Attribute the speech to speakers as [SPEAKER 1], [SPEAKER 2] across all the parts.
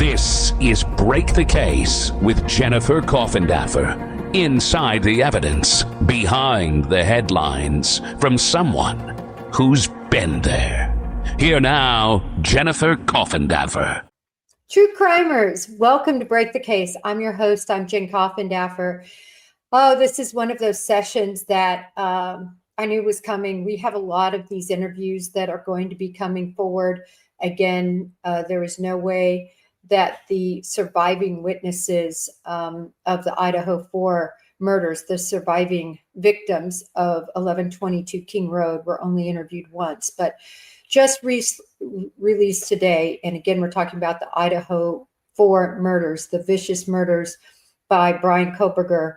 [SPEAKER 1] This is Break the Case with Jennifer Coffindaffer. Inside the evidence, behind the headlines, from someone who's been there. Here now, Jennifer Coffindaffer.
[SPEAKER 2] True crimers, welcome to Break the Case. I'm your host. I'm Jen Coffindaffer. Oh, this is one of those sessions that I knew was coming. We have a lot of these interviews that are going to be coming forward. Again, there is no way that the surviving witnesses of the Idaho Four murders, the surviving victims of 1122 King Road, were only interviewed once, but just released today. And again, we're talking about the Idaho Four murders, the vicious murders by Bryan Kohberger,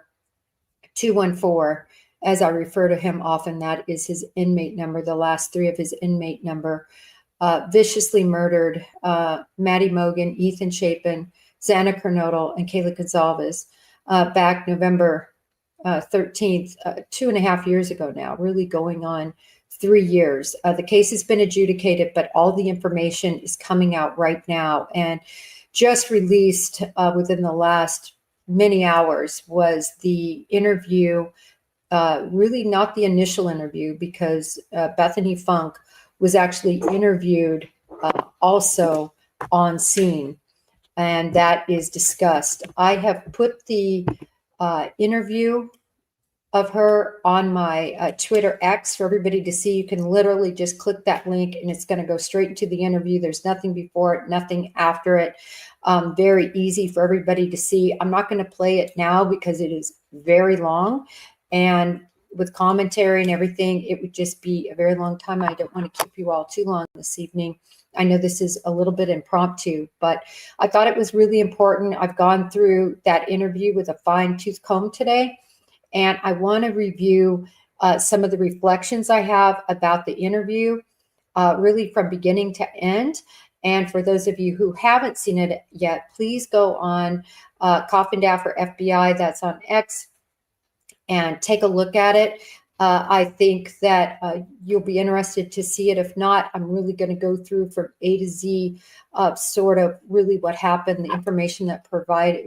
[SPEAKER 2] 214. As I refer to him often, that is his inmate number, the last three of his inmate number. Viciously murdered Maddie Mogan, Ethan Chapin, Xana Kernodle, and Kayla Gonzalez back November 13th, 2.5 years ago now, really going on 3 years. The case has been adjudicated, but all the information is coming out right now. And just released within the last many hours was the interview, really not the initial interview, because Bethany Funke was actually interviewed also on scene, and that is discussed. I have put the interview of her on my Twitter X for everybody to see. You can literally just click that link and it's going to go straight into the interview. There's nothing before it, nothing after it. Very easy for everybody to see. I'm not going to play it now because it is very long, and with commentary and everything, it would just be a very long time. I don't want to keep you all too long this evening. I know this is a little bit impromptu, but I thought it was really important. I've gone through that interview with a fine-tooth comb today, and I want to review some of the reflections I have about the interview, really from beginning to end. And for those of you who haven't seen it yet, please go on Coffindaffer FBI, that's on X, and take a look at it. I think that you'll be interested to see it. If not, I'm really going to go through from A to Z, sort of really what happened, the information that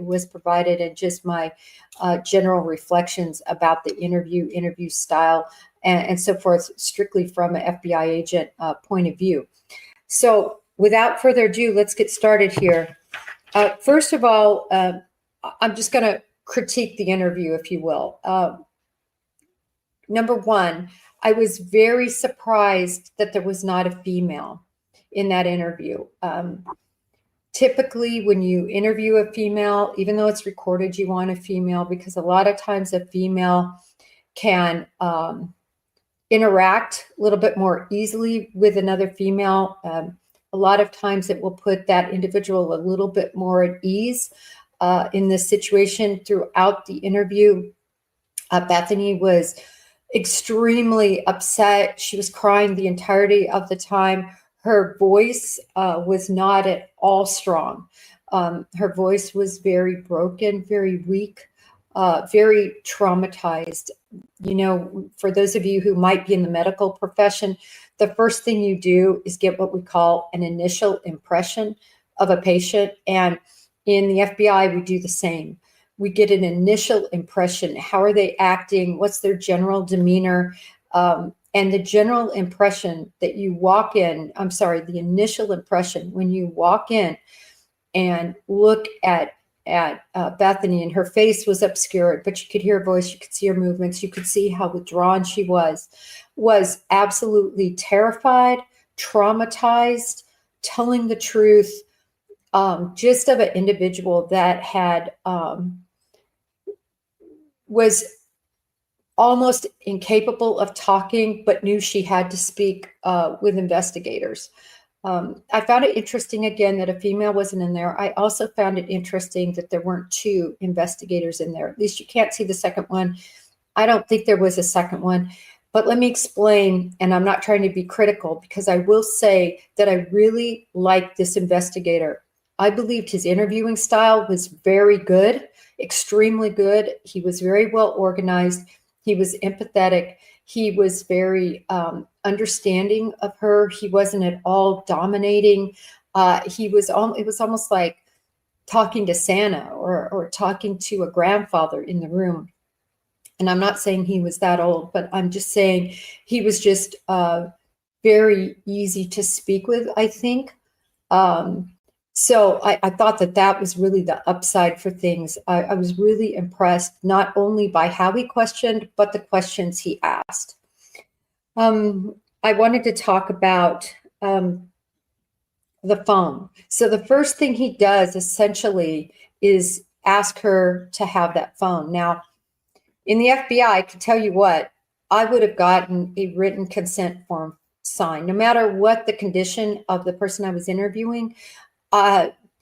[SPEAKER 2] was provided, and just my general reflections about the interview style, and so forth, strictly from an FBI agent point of view. So without further ado, let's get started here. First of all, I'm just going to critique the interview, if you will. Number one, I was very surprised that there was not a female in that interview. Typically, when you interview a female, even though it's recorded, you want a female, because a lot of times a female can interact a little bit more easily with another female. A lot of times it will put that individual a little bit more at ease in this situation. Throughout the interview, Bethany was extremely upset. She was crying the entirety of the time. Her voice was not at all strong. Her voice was very broken, very weak, very traumatized. You know, for those of you who might be in the medical profession, the first thing you do is get what we call an initial impression of a patient. And in the FBI, we do the same. We get an initial impression. How are they acting? What's their general demeanor? And the general impression that you walk in, the initial impression when you walk in and look at Bethany, and her face was obscured, but you could hear her voice, you could see her movements, you could see how withdrawn she was absolutely terrified, traumatized, telling the truth, just of an individual that had was almost incapable of talking, but knew she had to speak with investigators. I found it interesting, again, that a female wasn't in there. I also found it interesting that there weren't two investigators in there. At least you can't see the second one. I don't think there was a second one. But let me explain, and I'm not trying to be critical, because I will say that I really liked this investigator. I believed his interviewing style was very good, extremely good. He was very well organized. He was empathetic. He was very understanding of her. He wasn't at all dominating. It was almost like talking to Santa or talking to a grandfather in the room. And I'm not saying he was that old, but I'm just saying he was just very easy to speak with, I think. So I thought that was really the upside for things. I was really impressed, not only by how he questioned, but the questions he asked. I wanted to talk about the phone. So the first thing he does essentially is ask her to have that phone. Now, in the FBI, I can tell you what, I would have gotten a written consent form signed, no matter what the condition of the person I was interviewing.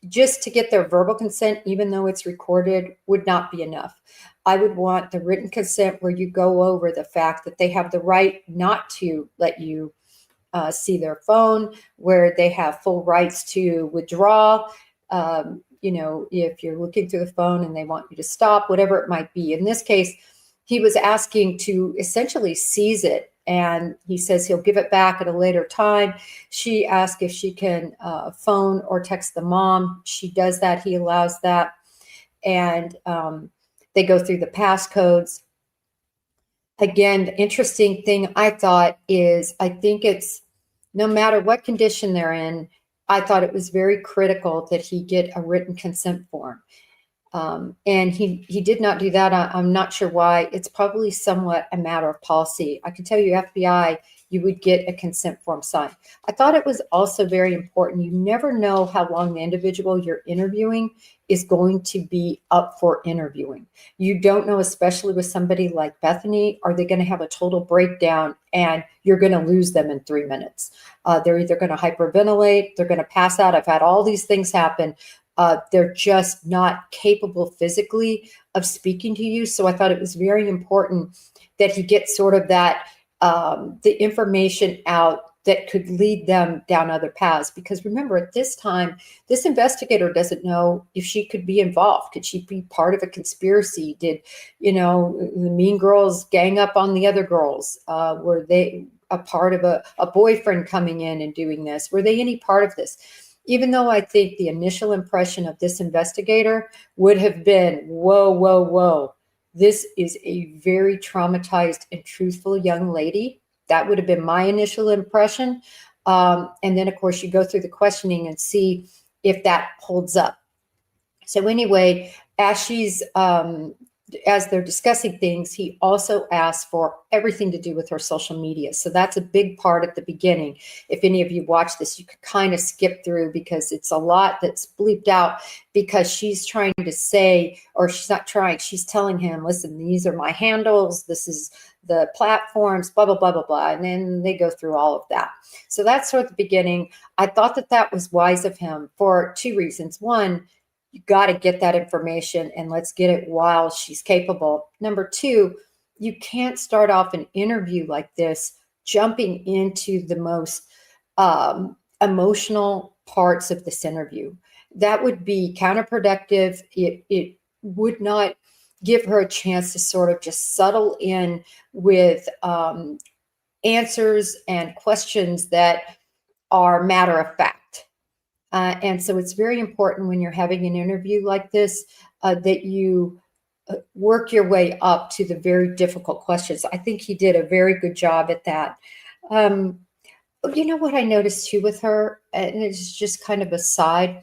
[SPEAKER 2] Just to get their verbal consent, even though it's recorded, would not be enough. I would want the written consent where you go over the fact that they have the right not to let you see their phone, where they have full rights to withdraw. If you're looking through the phone and they want you to stop, whatever it might be. In this case, he was asking to essentially seize it. And he says he'll give it back at a later time. She asked if she can phone or text the mom. She does that. He allows that. And they go through the passcodes. Again, the interesting thing I thought is, I think it's no matter what condition they're in, I thought it was very critical that he get a written consent form. And he did not do that. I'm not sure why. It's probably somewhat a matter of policy. I can tell you, FBI, you would get a consent form signed. I thought it was also very important. You never know how long the individual you're interviewing is going to be up for interviewing. You don't know, especially with somebody like Bethany, are they going to have a total breakdown and you're going to lose them in 3 minutes? They're either going to hyperventilate, they're going to pass out. I've had all these things happen. They're just not capable physically of speaking to you. So I thought it was very important that he gets sort of that, the information out that could lead them down other paths. Because remember, at this time, this investigator doesn't know if she could be involved. Could she be part of a conspiracy? Did, the mean girls gang up on the other girls? Were they a part of a boyfriend coming in and doing this? Were they any part of this? Even though I think the initial impression of this investigator would have been, whoa, whoa, whoa, this is a very traumatized and truthful young lady. That would have been my initial impression. And then, of course, you go through the questioning and see if that holds up. So anyway, as they're discussing things, he also asks for everything to do with her social media. So that's a big part at the beginning. If any of you watch this, you could kind of skip through because it's a lot that's bleeped out, because she's trying to say, or she's not trying, she's telling him, listen, these are my handles, this is the platforms, blah, blah, blah, blah, blah. And then they go through all of that. So that's sort of the beginning. I thought that was wise of him for 2 reasons. One, you got to get that information and let's get it while she's capable. Number 2, you can't start off an interview like this jumping into the most emotional parts of this interview. That would be counterproductive. It would not give her a chance to sort of just settle in with answers and questions that are matter of fact. And so it's very important when you're having an interview like this that you work your way up to the very difficult questions. I think he did a very good job at that. You know what I noticed too with her, and it's just kind of a side,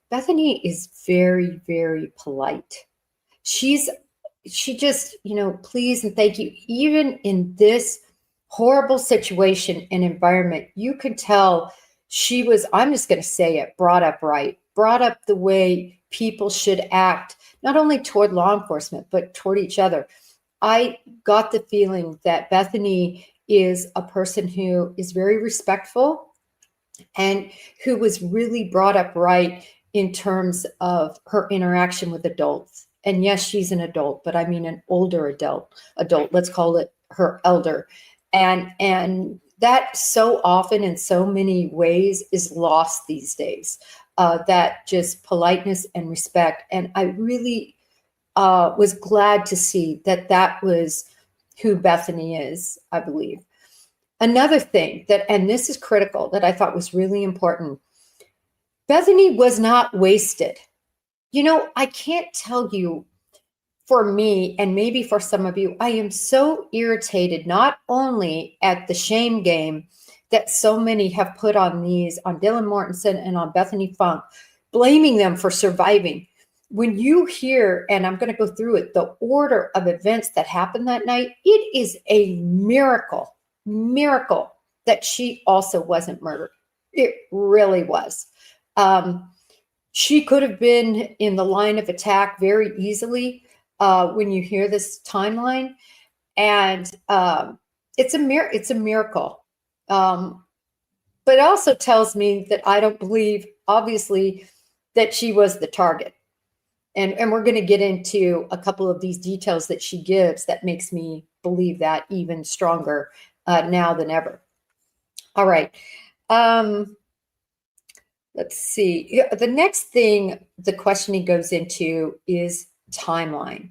[SPEAKER 2] Bethany is very, very polite. She just, please and thank you. Even in this horrible situation and environment, you can tell she was, I'm just going to say it, brought up right, brought up the way people should act, not only toward law enforcement, but toward each other. I got the feeling that Bethany is a person who is very respectful and who was really brought up right in terms of her interaction with adults. And yes, she's an adult, but I mean an older adult, let's call it her elder. And that so often in so many ways is lost these days, that just politeness and respect. And I really was glad to see that was who Bethany is, I believe. Another thing and this is critical, that I thought was really important, Bethany was not wasted. I can't tell you, for me, and maybe for some of you, I am so irritated not only at the shame game that so many have put on Dylan Mortensen and on Bethany Funke, blaming them for surviving. When you hear, and I'm going to go through it, the order of events that happened that night, it is a miracle that she also wasn't murdered. It really was. She could have been in the line of attack very easily when you hear this timeline. And it's a miracle. But it also tells me that I don't believe, obviously, that she was the target. And we're going to get into a couple of these details that she gives that makes me believe that even stronger now than ever. All right. Let's see. The next thing the questioning goes into is timeline.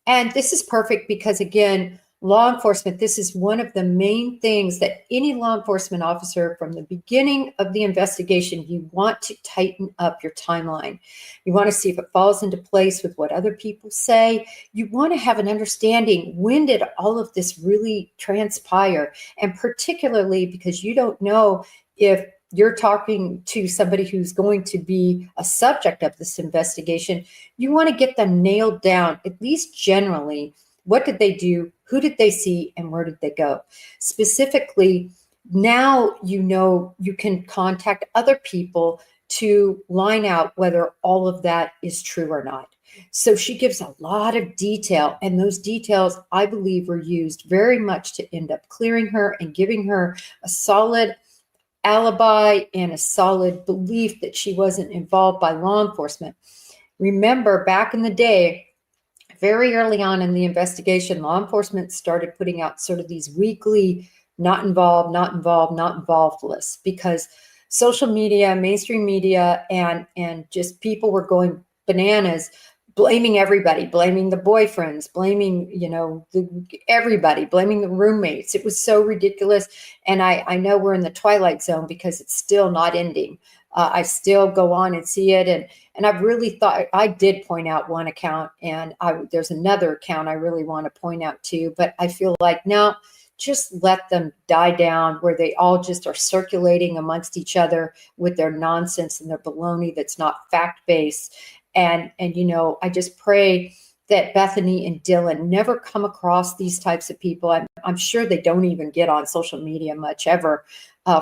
[SPEAKER 2] And this is perfect because, again, law enforcement, this is one of the main things that any law enforcement officer from the beginning of the investigation, you want to tighten up your timeline. You want to see if it falls into place with what other people say. You want to have an understanding, when did all of this really transpire? And particularly because you don't know if you're talking to somebody who's going to be a subject of this investigation, you want to get them nailed down, at least generally. What did they do? Who did they see? And where did they go? Specifically, now you can contact other people to line out whether all of that is true or not. So she gives a lot of detail, and those details, I believe, were used very much to end up clearing her and giving her a solid alibi and a solid belief that she wasn't involved by law enforcement. Remember, back in the day, very early on in the investigation, law enforcement started putting out sort of these weekly not involved, not involved, not involved lists, because social media, mainstream media, and just people were going bananas, blaming everybody, blaming the boyfriends, blaming, everybody, blaming the roommates. It was so ridiculous. And I know we're in the twilight zone because it's still not ending. I still go on and see it. And I've really thought, I did point out one account, and there's another account I really want to point out too, but I feel like now just let them die down, where they all just are circulating amongst each other with their nonsense and their baloney that's not fact-based. And I just pray that Bethany and Dylan never come across these types of people. I'm sure they don't even get on social media much ever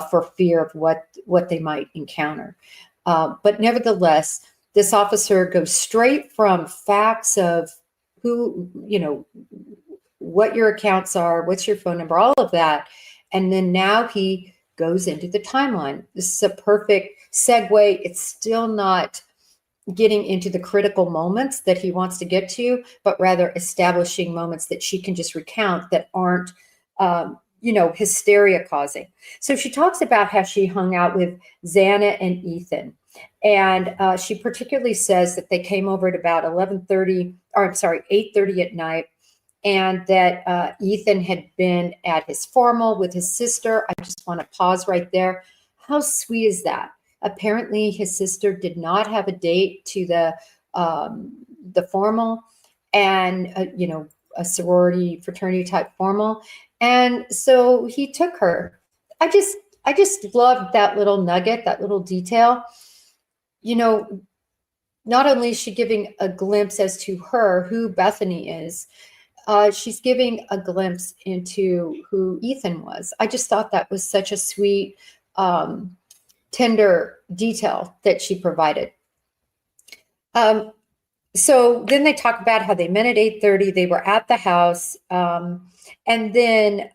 [SPEAKER 2] for fear of what they might encounter. But nevertheless, this officer goes straight from facts of who, what your accounts are, what's your phone number, all of that. And then now he goes into the timeline. This is a perfect segue. It's still not getting into the critical moments that he wants to get to, but rather establishing moments that she can just recount that aren't, hysteria causing. So she talks about how she hung out with Xana and Ethan. And she particularly says that they came over at about 8:30 at night, and that Ethan had been at his formal with his sister. I just want to pause right there. How sweet is that? Apparently, his sister did not have a date to the formal, and a sorority fraternity type formal, and so he took her. I just loved that little nugget, that little detail. Not only is she giving a glimpse as to who Bethany is, she's giving a glimpse into who Ethan was. I just thought that was such a sweet, tender detail that she provided. So then they talk about how they met at 8:30. They were at the house, and then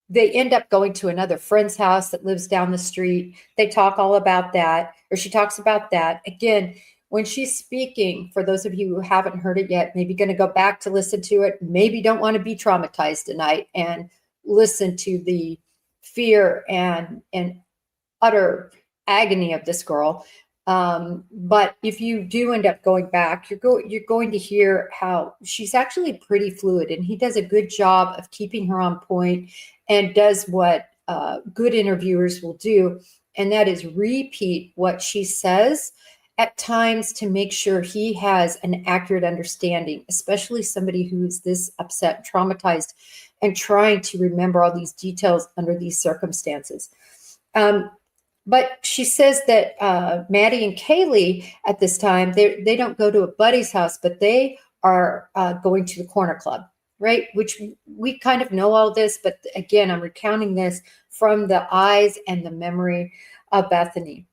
[SPEAKER 2] they end up going to another friend's house that lives down the street. They talk all about that, or she talks about that. Again, when she's speaking, for those of you who haven't heard it yet, maybe going to go back to listen to it, maybe don't want to be traumatized tonight and listen to the fear and utter agony of this girl. But if you do end up going back, you're going to hear how she's actually pretty fluid, and he does a good job of keeping her on point and does what good interviewers will do, and that is repeat what she says at times to make sure he has an accurate understanding, especially somebody who is this upset, traumatized, and trying to remember all these details under these circumstances. But she says that Maddie and Kaylee at this time, they don't go to a buddy's house, but they are going to the corner club, right? Which we kind of know all this, but again, I'm recounting this from the eyes and the memory of Bethany.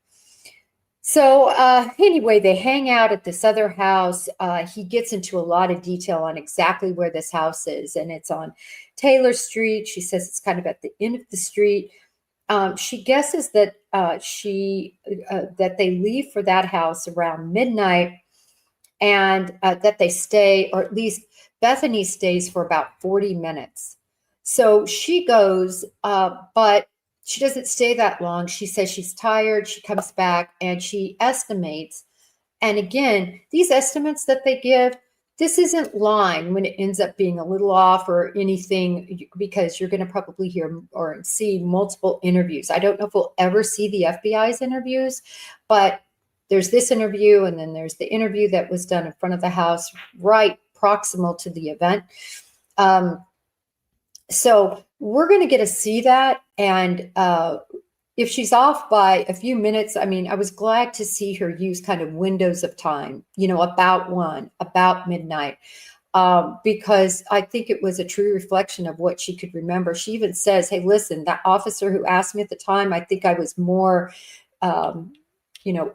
[SPEAKER 2] So anyway, they hang out at this other house. He gets into a lot of detail on exactly where this house is, and it's on Taylor Street. She says it's kind of at the end of the street. She guesses that that they leave for that house around midnight, and that they stay, or at least Bethany stays for about 40 minutes. So she goes, but she doesn't stay that long. She says she's tired. She comes back and she estimates. And again, these estimates that they give, this isn't lying when it ends up being a little off or anything, because you're going to probably hear or see multiple interviews. I don't know if we'll ever see the FBI's interviews, but there's this interview, and then there's the interview that was done in front of the house, right proximal to the event. So we're going to get to see that. And if she's off by a few minutes, I mean, I was glad to see her use kind of windows of time, about 1, about midnight, because I think it was a true reflection of what she could remember. She even says, hey, listen, that officer who asked me at the time, I think I was more,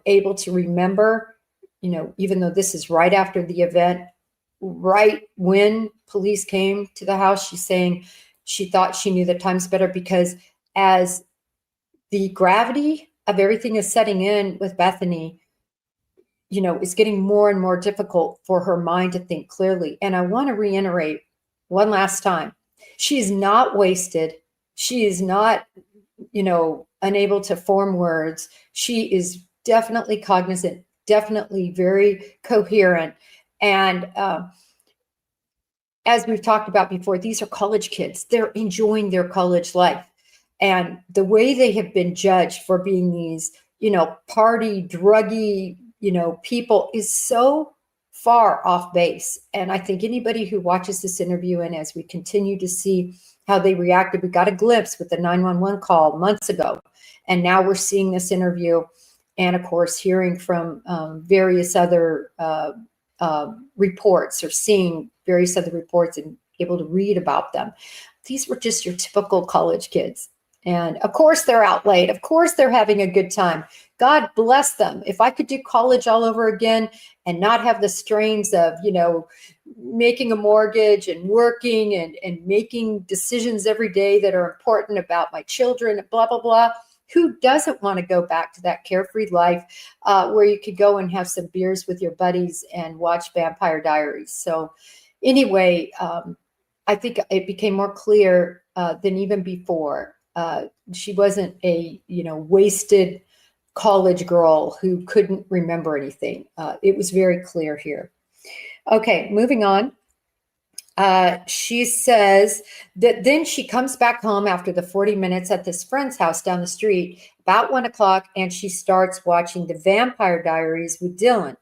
[SPEAKER 2] able to remember, even though this is right after the event, right when police came to the house. She's saying she thought she knew the times better, because as the gravity of everything is setting in with Bethany, it's getting more and more difficult for her mind to think clearly. And I want to reiterate one last time, she is not wasted. She is not, unable to form words. She is definitely cognizant, definitely very coherent. And as we've talked about before, these are college kids. They're enjoying their college life. And the way they have been judged for being these, party, druggy, people is so far off base. And I think anybody who watches this interview, and as we continue to see how they reacted, we got a glimpse with the 911 call months ago. And now we're seeing this interview. And of course, hearing from various other reports, or seeing various other reports and able to read about them. These were just your typical college kids. And of course, they're out late. Of course, they're having a good time. God bless them. If I could do college all over again and not have the strains of, making a mortgage and working and making decisions every day that are important about my children, blah, blah, blah. Who doesn't want to go back to that carefree life where you could go and have some beers with your buddies and watch Vampire Diaries? So anyway, I think it became more clear than even before. She wasn't a, wasted college girl who couldn't remember anything. It was very clear here. Okay, moving on. She says that then she comes back home after the 40 minutes at this friend's house down the street about 1 o'clock, and she starts watching the Vampire Diaries with Dylan.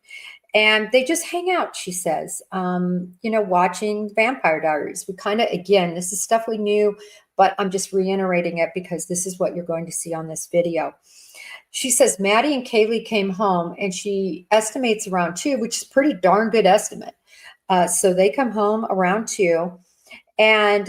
[SPEAKER 2] And they just hang out, she says, watching Vampire Diaries. We kind of, again, this is stuff we knew, but I'm just reiterating it because this is what you're going to see on this video. She says Maddie and Kaylee came home, and she estimates around 2, which is a pretty darn good estimate. So they come home around 2. And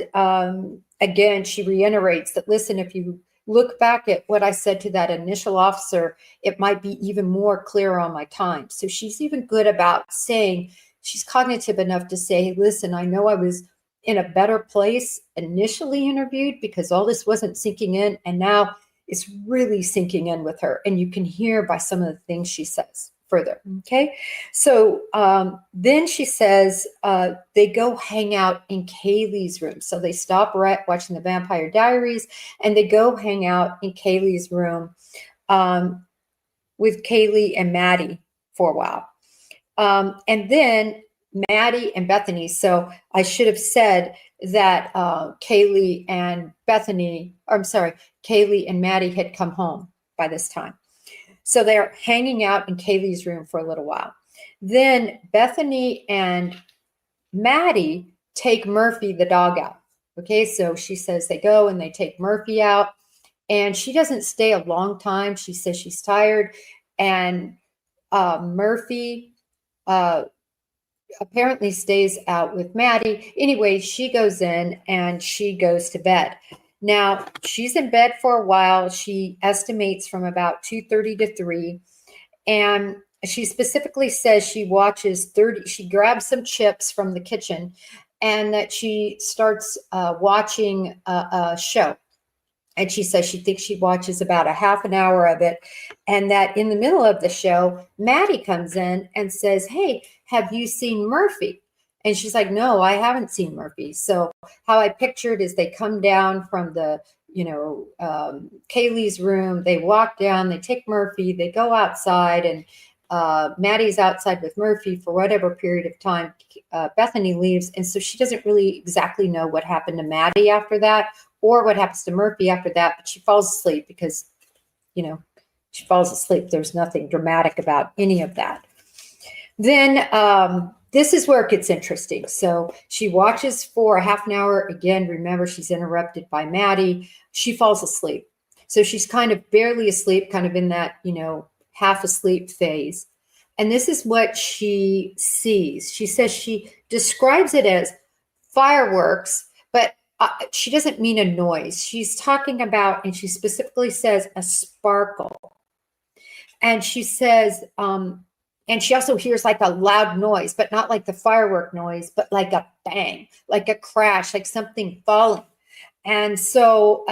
[SPEAKER 2] again, she reiterates that, listen, if you look back at what I said to that initial officer, it might be even more clear on my time. So she's even good about saying, she's cognitive enough to say, listen, I know I was in a better place initially interviewed because all this wasn't sinking in. And now it's really sinking in with her. And you can hear by some of the things she says further. Okay. So then she says they go hang out in Kaylee's room. So they stop watching the Vampire Diaries, and they go hang out in Kaylee's room with Kaylee and Maddie for a while. And then Maddie and Bethany. So I should have said that Kaylee and Maddie had come home by this time. So they're hanging out in Kaylee's room for a little while. Then Bethany and Maddie take Murphy, the dog, out. Okay, so she says they go and they take Murphy out, and she doesn't stay a long time. She says she's tired, and Murphy apparently stays out with Maddie. Anyway, she goes in and she goes to bed. Now, she's in bed for a while. She estimates from about 2:30 to 3. And she specifically says she watches 30, she grabs some chips from the kitchen, and that she starts watching a show. And she says she thinks she watches about a half an hour of it. And that in the middle of the show, Maddie comes in and says, "Hey, have you seen Murphy?" And she's like, "No, I haven't seen Murphy." So how I pictured is they come down from the, Kaylee's room, they walk down, they take Murphy, they go outside, and Maddie's outside with Murphy for whatever period of time. Bethany leaves. And so she doesn't really exactly know what happened to Maddie after that, or what happens to Murphy after that, but she falls asleep because, she falls asleep. There's nothing dramatic about any of that. Then this is where it gets interesting. So she watches for a half an hour. Again, remember, she's interrupted by Maddie. She falls asleep. So she's kind of barely asleep, kind of in that, half asleep phase. And this is what she sees. She says she describes it as fireworks, but she doesn't mean a noise. She's talking about, and she specifically says, a sparkle. And she says, and she also hears like a loud noise, but not like the firework noise, but like a bang, like a crash, like something falling. And so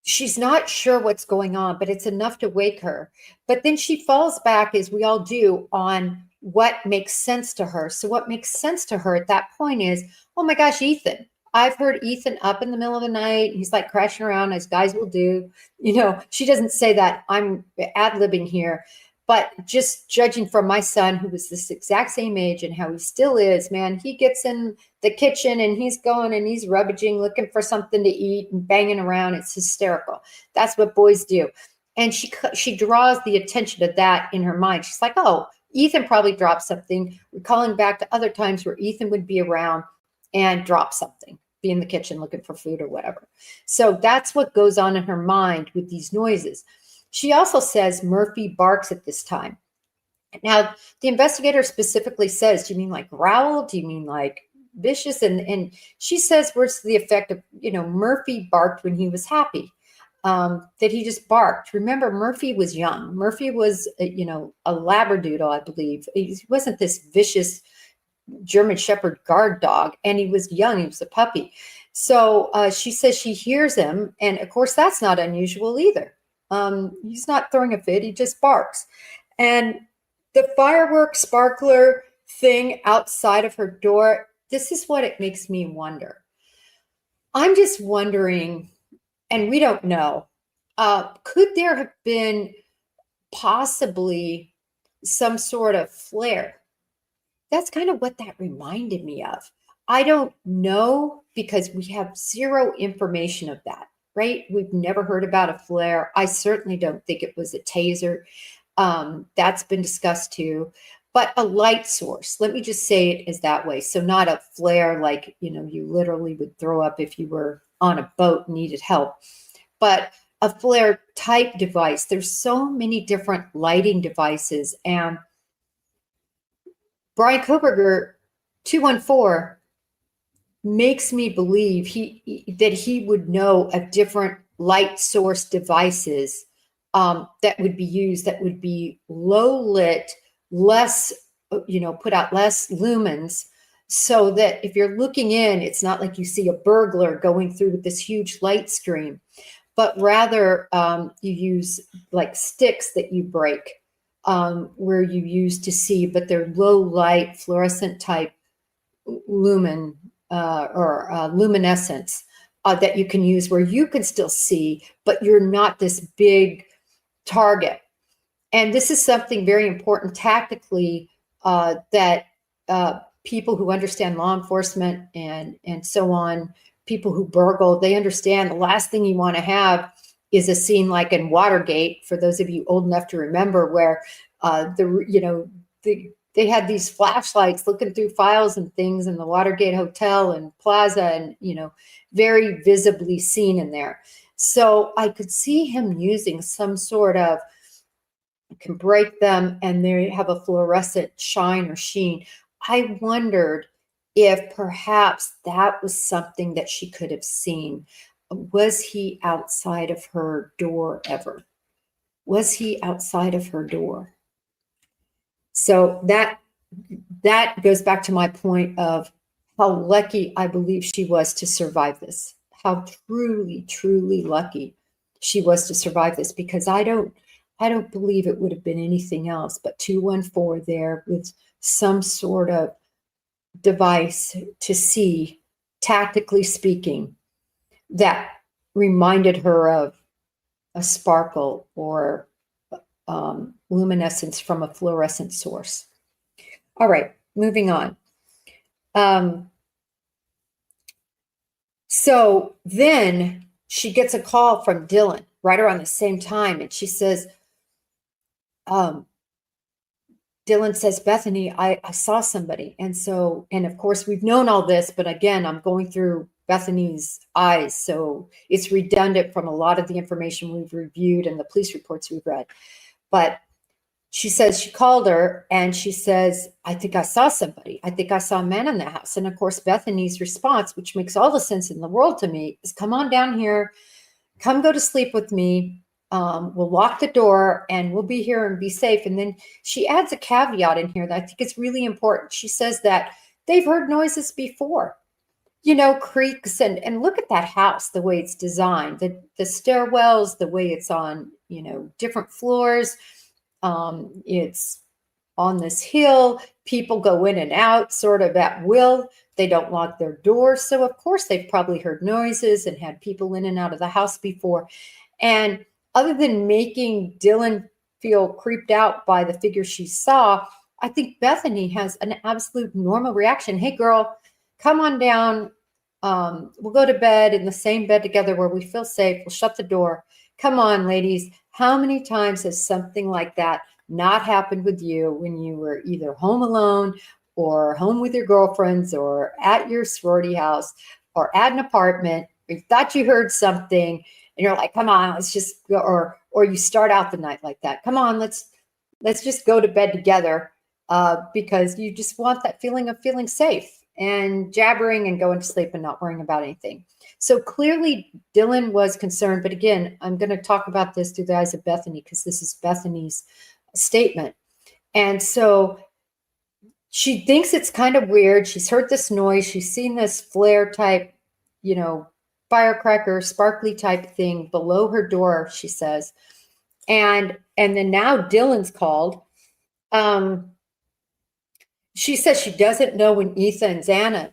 [SPEAKER 2] she's not sure what's going on, but it's enough to wake her. But then she falls back, as we all do, on what makes sense to her. So what makes sense to her at that point is, oh my gosh, Ethan. I've heard Ethan up in the middle of the night. He's like crashing around, as guys will do. She doesn't say that. I'm ad-libbing here. But just judging from my son, who was this exact same age and how he still is, man, he gets in the kitchen and he's going and he's rummaging, looking for something to eat and banging around. It's hysterical. That's what boys do. And she draws the attention to that in her mind. She's like, oh, Ethan probably dropped something, recalling back to other times where Ethan would be around and drop something, be in the kitchen looking for food or whatever. So that's what goes on in her mind with these noises. She also says Murphy barks at this time. Now, the investigator specifically says, do you mean like growl? Do you mean like vicious? And she says words to the effect of, Murphy barked when he was happy, that he just barked. Remember, Murphy was young. Murphy was, a Labradoodle, I believe. He wasn't this vicious German Shepherd guard dog, and he was young. He was a puppy. So she says she hears him. And of course, that's not unusual either. He's not throwing a fit. He just barks. And the fireworks sparkler thing outside of her door, this is what it makes me wonder. I'm just wondering, and we don't know, could there have been possibly some sort of flare? That's kind of what that reminded me of. I don't know, because we have zero information of that. Right? We've never heard about a flare. I certainly don't think it was a taser. That's been discussed too. But a light source, let me just say it is that way. So not a flare like, you literally would throw up if you were on a boat and needed help. But a flare type device. There's so many different lighting devices. And Bryan Kohberger, 214, makes me believe that he would know of different light source devices that would be used, that would be low lit, less, put out less lumens, so that if you're looking in, it's not like you see a burglar going through with this huge light stream, but rather you use like sticks that you break, where you use to see, but they're low light fluorescent type lumen or luminescence that you can use, where you can still see, but you're not this big target. And this is something very important tactically that people who understand law enforcement and so on, people who burgle, they understand the last thing you want to have is a scene like in Watergate, for those of you old enough to remember, where they had these flashlights looking through files and things in the Watergate Hotel and Plaza, and very visibly seen in there. So I could see him using some sort of, can break them and they have a fluorescent shine or sheen. I wondered if perhaps that was something that she could have seen. Was he outside of her door ever? Was he outside of her door? So that goes back to my point of how lucky I believe she was to survive this. How truly, truly lucky she was to survive this, because I don't believe it would have been anything else but 214 there with some sort of device to see, tactically speaking, that reminded her of a sparkle or luminescence from a fluorescent source. All right, moving on. So then she gets a call from Dylan right around the same time, and she says, Dylan says, Bethany, I saw somebody. And of course, we've known all this, but again, I'm going through Bethany's eyes, so it's redundant from a lot of the information we've reviewed and the police reports we've read. But she says she called her and she says, I think I saw somebody. I think I saw a man in the house. And of course, Bethany's response, which makes all the sense in the world to me, is come on down here, come go to sleep with me. We'll lock the door and we'll be here and be safe. And then she adds a caveat in here that I think is really important. She says that they've heard noises before, creaks, and look at that house, the way it's designed, the stairwells, the way it's on, different floors. It's on this hill. People go in and out sort of at will. They don't lock their doors. So of course they've probably heard noises and had people in and out of the house before. And other than making Dylan feel creeped out by the figure she saw, I think Bethany has an absolute normal reaction. Hey girl, come on down. We'll go to bed in the same bed together where we feel safe. We'll shut the door. Come on, ladies. How many times has something like that not happened with you when you were either home alone or home with your girlfriends or at your sorority house or at an apartment, or you thought you heard something and you're like, come on, let's just go, or you start out the night like that. Come on, let's just go to bed together, because you just want that feeling of feeling safe and jabbering and going to sleep and not worrying about anything. So clearly Dylan was concerned, but again, I'm going to talk about this through the eyes of Bethany because this is Bethany's statement. And so she thinks it's kind of weird. She's heard this noise. She's seen this flare type, firecracker, sparkly type thing below her door, she says. And then now Dylan's called. She says she doesn't know when Ethan and Xana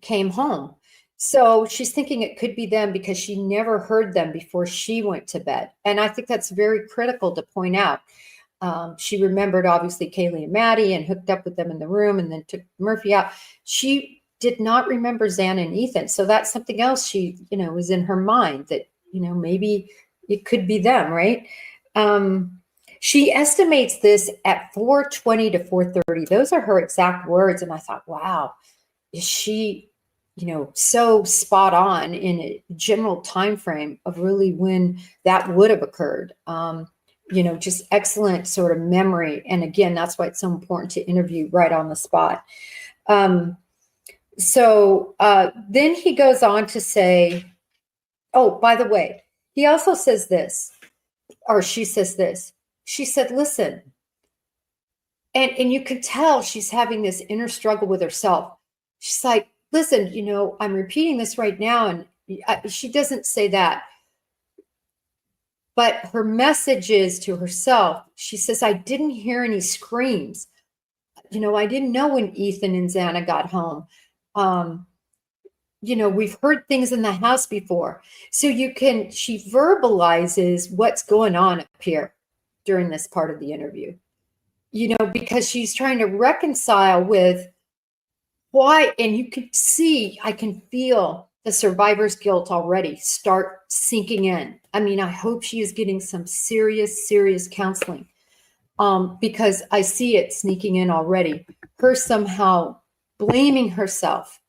[SPEAKER 2] came home. So she's thinking it could be them because she never heard them before she went to bed. And I think that's very critical to point out. She remembered, obviously, Kaylee and Maddie and hooked up with them in the room and then took Murphy out. She did not remember Xana and Ethan. So that's something else she, was in her mind that, maybe it could be them, right? She estimates this at 4:20 to 4:30. Those are her exact words. And I thought, wow, is she, so spot on in a general time frame of really when that would have occurred. Just excellent sort of memory. And again, that's why it's so important to interview right on the spot. So then he goes on to say, oh, by the way, he also says this, or she says this. She said, listen, and you can tell she's having this inner struggle with herself. She's like, listen, I'm repeating this right now. And she doesn't say that. But her message is to herself. She says, I didn't hear any screams. I didn't know when Ethan and Xana got home. We've heard things in the house before. So she verbalizes what's going on up here during this part of the interview, because she's trying to reconcile with why, and you can see, I can feel the survivor's guilt already start sinking in. I mean, I hope she is getting some serious, serious counseling, because I see it sneaking in already. Her somehow blaming herself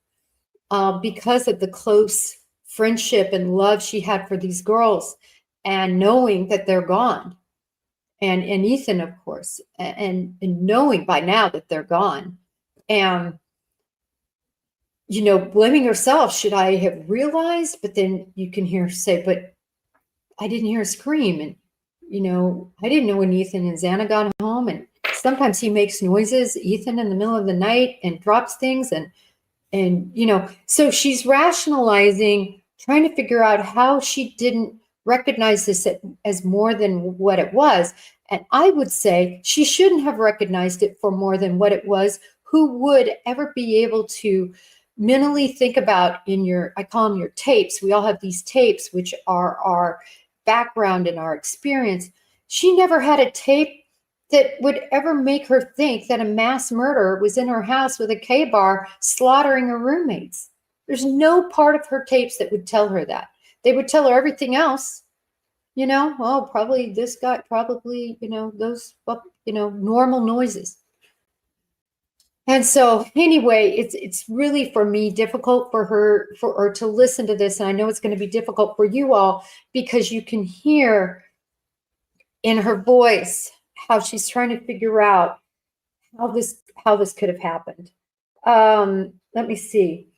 [SPEAKER 2] because of the close friendship and love she had for these girls, and knowing that they're gone. And Ethan, of course, and knowing by now that they're gone. And blaming herself. Should I have realized? But then you can hear her say, but I didn't hear a scream. And, I didn't know when Ethan and Xana got home. And sometimes he makes noises, Ethan, in the middle of the night, and drops things. And so she's rationalizing, trying to figure out how she didn't recognize this as more than what it was. And I would say she shouldn't have recognized it for more than what it was. Who would ever be able to mentally think about I call them your tapes. We all have these tapes, which are our background and our experience. She never had a tape that would ever make her think that a mass murderer was in her house with a K-bar slaughtering her roommates. There's no part of her tapes that would tell her that. They would tell her everything else. Probably this guy, probably, those, normal noises. And so anyway, it's really, for me, difficult for her to listen to this. And I know it's going to be difficult for you all, because you can hear in her voice how she's trying to figure out how this could have happened. Let me see.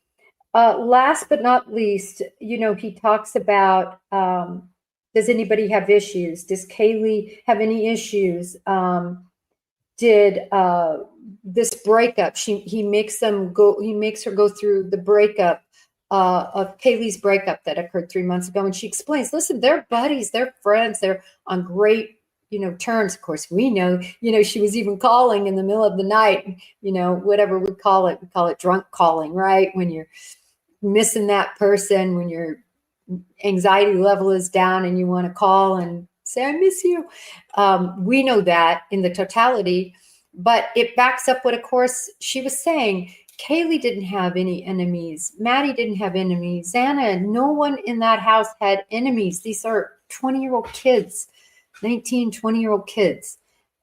[SPEAKER 2] Last but not least, he talks about, does anybody have issues? Does Kaylee have any issues? Did this breakup, he makes her go through the breakup of Kaylee's breakup that occurred 3 months ago. And she explains, listen, they're buddies, they're friends, they're on great, terms. Of course, we know, she was even calling in the middle of the night, whatever we call it drunk calling, right? When you're missing that person, when your anxiety level is down and you want to call and say, I miss you. We know that in the totality, but it backs up what, of course, she was saying. Kaylee didn't have any enemies. Maddie didn't have enemies. Xana, no one in that house had enemies. These are 20-year-old kids, 19, 20-year-old kids.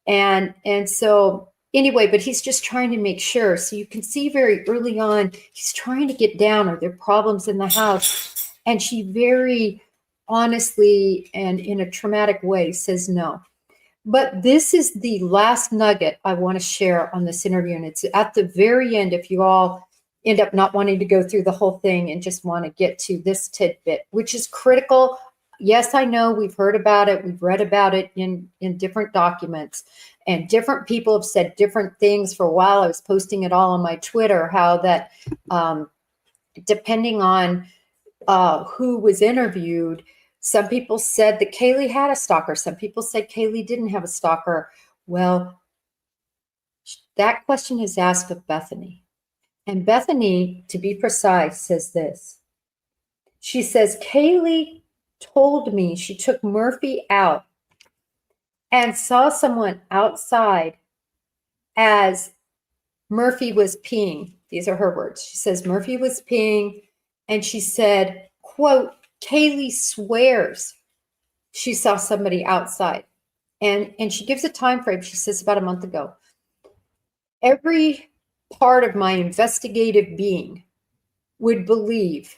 [SPEAKER 2] And so anyway, but he's just trying to make sure. So you can see very early on, he's trying to get down, are there problems in the house? And she very honestly and in a traumatic way says no. But this is the last nugget I want to share on this interview. And it's at the very end, if you all end up not wanting to go through the whole thing and just want to get to this tidbit, which is critical. Yes, I know we've heard about it. We've read about it in different documents, and different people have said different things. For a while, I was posting it all on my Twitter, how that depending on who was interviewed, some people said that Kaylee had a stalker. Some people said Kaylee didn't have a stalker. Well, that question is asked of Bethany. And Bethany, to be precise, says this. She says, Kaylee told me she took Murphy out and saw someone outside as Murphy was peeing. These are her words. She says Murphy was peeing, and she said, quote, Kaylee swears she saw somebody outside. And she gives a time frame. She says about a month ago. Every part of my investigative being would believe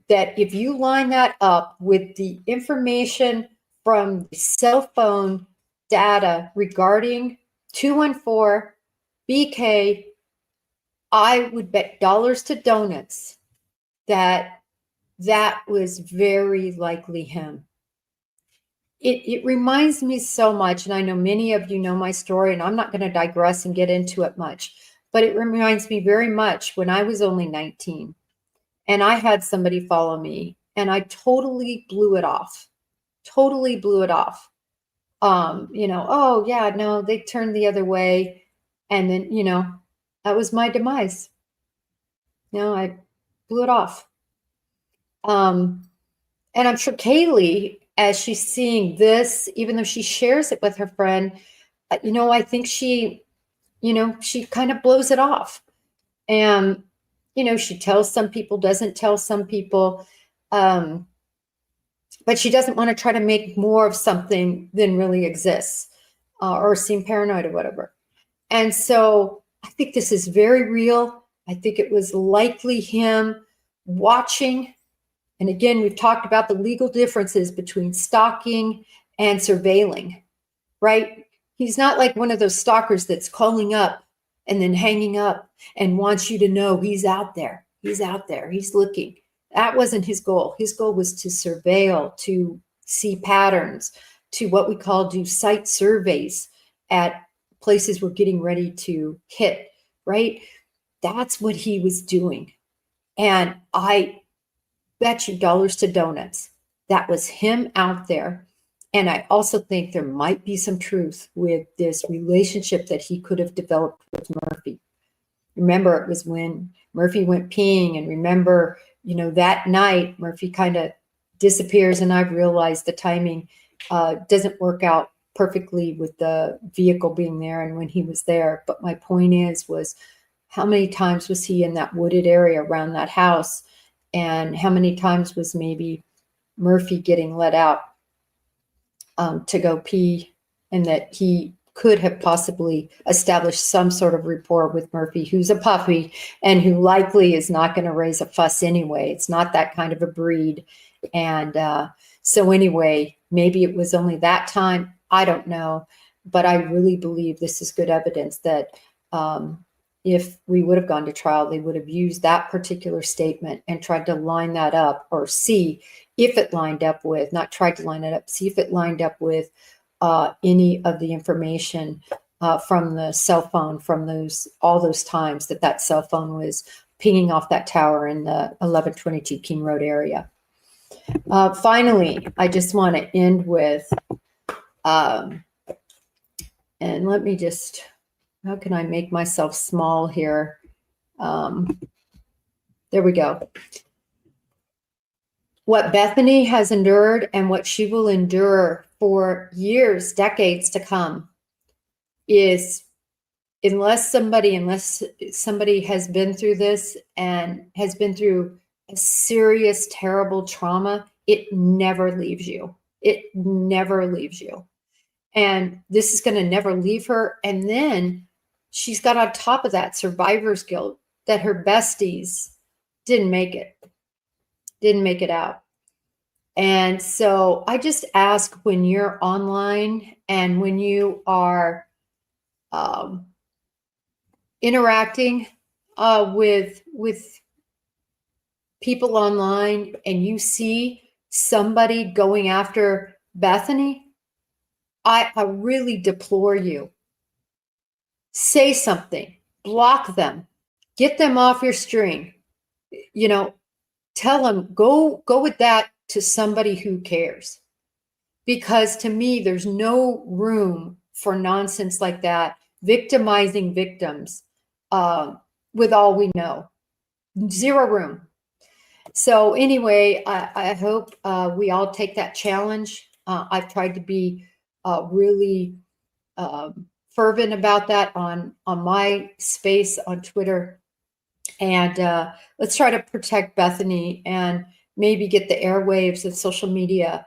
[SPEAKER 2] that if you line that up with the information from the cell phone data regarding 214 BK, I would bet dollars to donuts that was very likely him. It reminds me so much, and I know many of you know my story, and I'm not going to digress and get into it much, but it reminds me very much when I was only 19 and I had somebody follow me, and I totally blew it off. Oh yeah, no, they turned the other way. And then, that was my demise. I blew it off. And I'm sure Kaylee, as she's seeing this, even though she shares it with her friend, I think she kind of blows it off. And She tells some people, doesn't tell some people, but she doesn't want to try to make more of something than really exists, or seem paranoid or whatever. And so I think this is very real. I think it was likely him watching. And again, we've talked about the legal differences between stalking and surveilling, right? He's not like one of those stalkers that's calling up and then hanging up and wants you to know he's out there. He's out there. He's looking. That wasn't his goal. His goal was to surveil, to see patterns, to what we call do site surveys at places we're getting ready to hit, right? That's what he was doing. And I bet you dollars to donuts that was him out there. And I also think there might be some truth with this relationship that he could have developed with Murphy. Remember, it was when Murphy went peeing, and remember, that night Murphy kind of disappears, and I've realized the timing doesn't work out perfectly with the vehicle being there and when he was there. But my point was how many times was he in that wooded area around that house, and how many times was maybe Murphy getting let out to go pee, and that he could have possibly established some sort of rapport with Murphy, who's a puppy and who likely is not going to raise a fuss anyway. It's not that kind of a breed. And so anyway, maybe it was only that time. I don't know. But I really believe this is good evidence that if we would have gone to trial, they would have used that particular statement and tried to line that up, or see if it lined up with, not tried to line it up, see if it lined up with any of the information from the cell phone, from all those times that cell phone was pinging off that tower in the 1122 King Road area. Finally, I just want to end with, and let me just, how can I make myself small here? There we go. What Bethany has endured and what she will endure for years, decades to come is, unless somebody has been through this and has been through a serious, terrible trauma, it never leaves you. It never leaves you. And this is going to never leave her. And then she's got on top of that survivor's guilt that her besties didn't make it out. And so I just ask, when you're online and when you are interacting with people online, and you see somebody going after Bethany, I really deplore you. Say something, block them, get them off your string. Tell them, go with that to somebody who cares. Because to me, there's no room for nonsense like that, victimizing victims with all we know. Zero room. So anyway, I hope we all take that challenge. I've tried to be really fervent about that on my space on Twitter. And let's try to protect Bethany and maybe get the airwaves of social media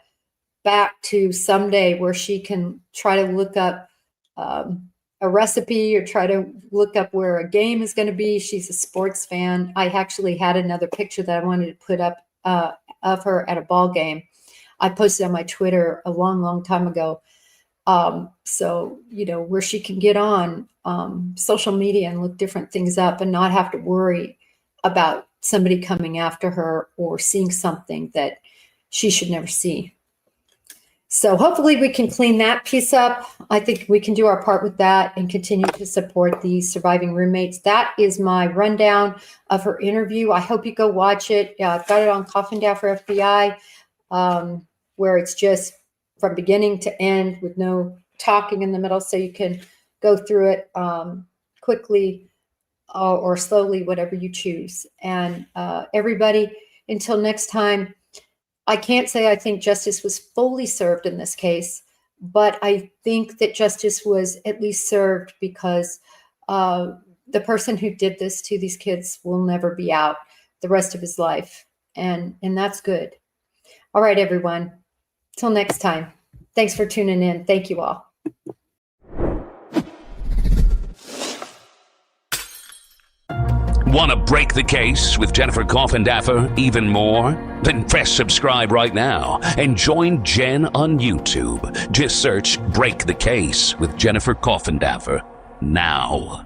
[SPEAKER 2] back to someday where she can try to look up a recipe or try to look up where a game is going to be. She's a sports fan. I actually had another picture that I wanted to put up of her at a ball game. I posted on my Twitter a long, long time ago. So, where she can get on social media and look different things up and not have to worry about somebody coming after her or seeing something that she should never see. So hopefully we can clean that piece up. I think we can do our part with that and continue to support these surviving roommates. That is my rundown of her interview. I hope you go watch it. I've got it on Coffindaffer FBI, where it's just from beginning to end with no talking in the middle, so you can go through it quickly or slowly, whatever you choose. And everybody, until next time, I can't say I think justice was fully served in this case, but I think that justice was at least served because the person who did this to these kids will never be out the rest of his life. And that's good. All right, everyone. Till next time. Thanks for tuning in. Thank you all.
[SPEAKER 1] Want to break the case with Jennifer Coffindaffer even more? Then press subscribe right now and join Jen on YouTube. Just search Break the Case with Jennifer Coffindaffer now.